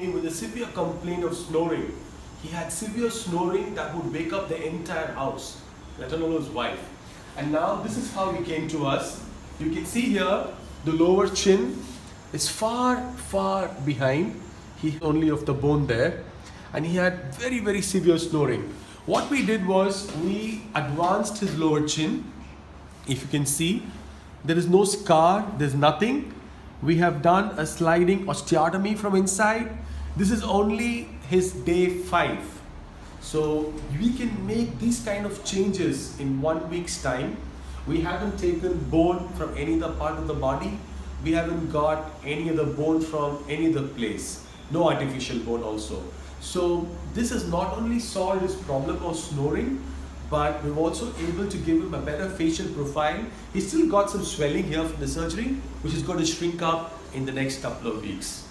with a severe complaint of snoring. He had severe snoring that would wake up the entire house, let alone his wife. And now this is how he came to us. You can see here the lower chin is far behind. He only of the bone there, and he had very severe snoring. What we did was we advanced his lower chin. If you can see, there is no scar, there's nothing. We have done a sliding osteotomy from inside. This is only his day 5. So we can make these kind of changes in 1 week's time. We haven't taken bone from any other part of the body. We haven't got any other bone from any other place. No artificial bone also. So this has not only solved his problem of snoring, but we're also able to give him a better facial profile. He's still got some swelling here from the surgery, which is going to shrink up in the next couple of weeks.